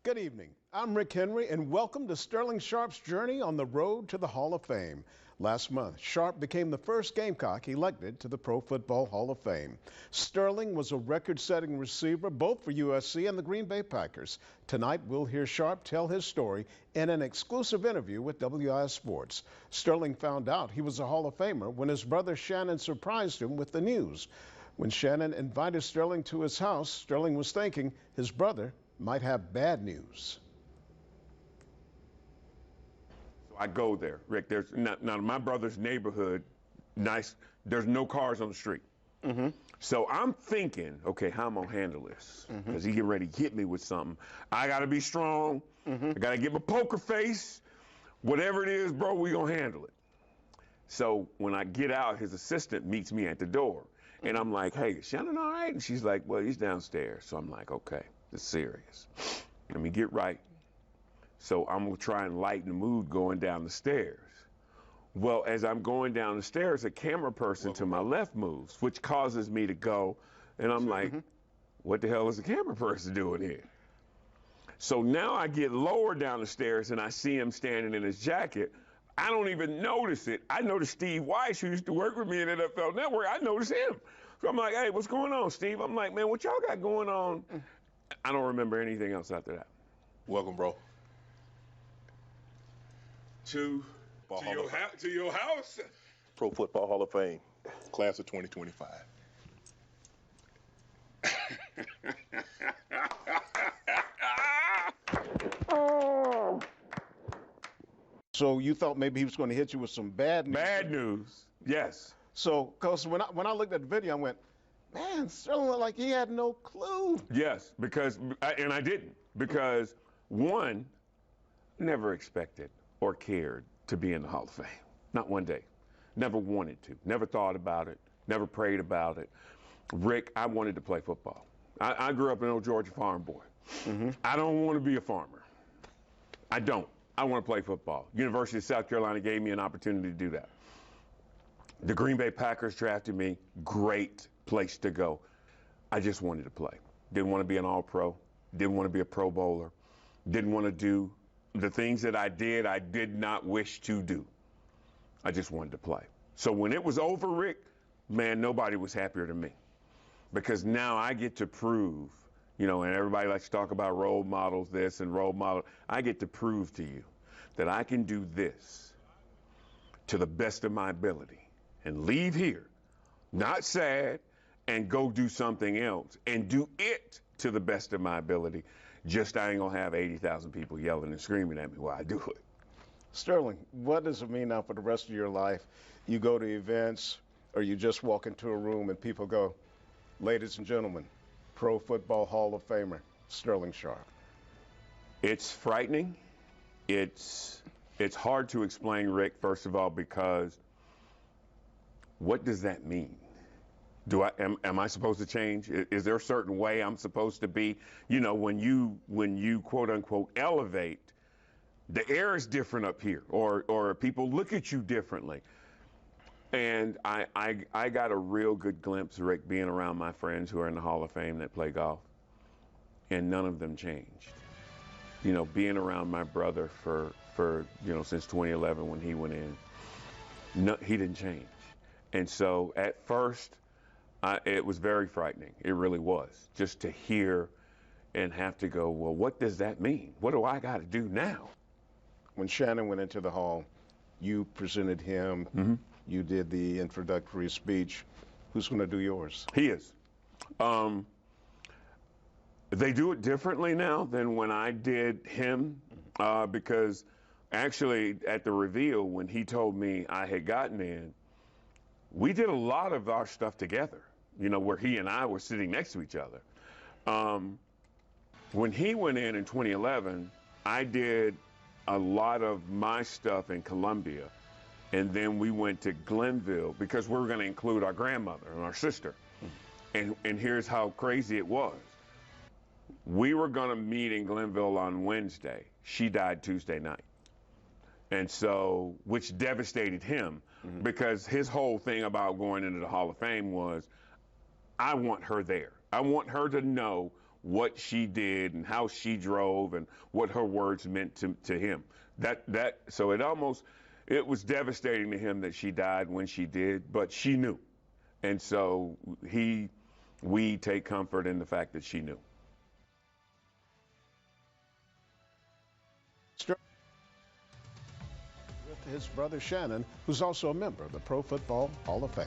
Good evening. I'm Rick Henry, and welcome to Sterling Sharpe's journey on the road to the Hall of Fame. Last month, Sharpe became the first Gamecock elected to the Pro Football Hall of Fame. Sterling was a record-setting receiver both for USC and the Green Bay Packers. Tonight, we'll hear Sharpe tell his story in an exclusive interview with WIS Sports. Sterling found out he was a Hall of Famer when his brother Shannon surprised him with the news. When Shannon invited Sterling to his house, Sterling was thinking his brother might have bad news. So I go there, Rick. There's not my brother's neighborhood. Nice. There's no cars on the street. So I'm thinking, okay, how am I gonna handle this? Because he get ready to hit me with something. I gotta be strong. I gotta get my poker face. Whatever it is, bro, we gonna handle it. So when I get out, his assistant meets me at the door, and I'm like, hey, is Shannon all right? And she's like, well, he's downstairs. So I'm like, okay. It's serious. Let me get right. So I'm gonna try and lighten the mood going down the stairs. Well, as I'm going down the stairs, a camera person to my left moves, which causes me to go, and I'm like, what the hell is the camera person doing here? So now I get lower down the stairs and I see him standing in his jacket. I don't even notice it. I notice Steve Weiss, who used to work with me in NFL Network, I notice him. So I'm like, hey, what's going on, Steve? I'm like, man, what y'all got going on? I don't remember anything else after that. Welcome, bro. To your house. Pro Football Hall of Fame, class of 2025. So you thought maybe he was going to hit you with some bad news? Bad news, yes. So, because when I looked at the video, I went, man, Sterling looked like he had no clue. Yes, and I didn't, because one, never expected or cared to be in the Hall of Fame. Not one day. Never wanted to. Never thought about it. Never prayed about it. Rick, I wanted to play football. I grew up an old Georgia farm boy. I don't want to be a farmer. I don't. I want to play football. University of South Carolina gave me an opportunity to do that. The Green Bay Packers drafted me. Great place to go. I just wanted to play. Didn't want to be an all-pro. Didn't want to be a pro bowler. Didn't want to do the things that I did not wish to do. I just wanted to play. So when it was over, Rick, man, nobody was happier than me. Because now I get to prove, and everybody likes to talk about role models, this and role model. I get to prove to you that I can do this to the best of my ability and leave here, not sad, and go do something else and do it to the best of my ability. Just I ain't gonna have 80,000 people yelling and screaming at me while I do it. Sterling, what does it mean now for the rest of your life? You go to events or you just walk into a room and people go, ladies and gentlemen, Pro Football Hall of Famer, Sterling Sharpe. It's frightening. It's hard to explain, Rick, first of all, because what does that mean? Am I supposed to change? Is there a certain way I'm supposed to be? When you quote unquote elevate, the air is different up here, or people look at you differently. And I got a real good glimpse, Rick, being around my friends who are in the Hall of Fame that play golf, and none of them changed. Being around my brother for since 2011 when he went in, he didn't change. And so at first, it was very frightening. It really was. Just to hear and have to go, well, what does that mean? What do I got to do now? When Shannon went into the hall, you presented him. You did the introductory speech. Who's going to do yours? He is. They do it differently now than when I did him, because actually at the reveal, when he told me I had gotten in, we did a lot of our stuff together, where he and I were sitting next to each other. When he went in 2011, I did a lot of my stuff in Columbia, and then we went to Glenville because we were going to include our grandmother and our sister. And here's how crazy it was. We were going to meet in Glenville on Wednesday. She died Tuesday night. And so, which devastated him, because his whole thing about going into the Hall of Fame was, I want her there. I want her to know what she did and how she drove and what her words meant to him. So it was devastating to him that she died when she did, but she knew. And so we take comfort in the fact that she knew. With his brother Shannon, who's also a member of the Pro Football Hall of Fame.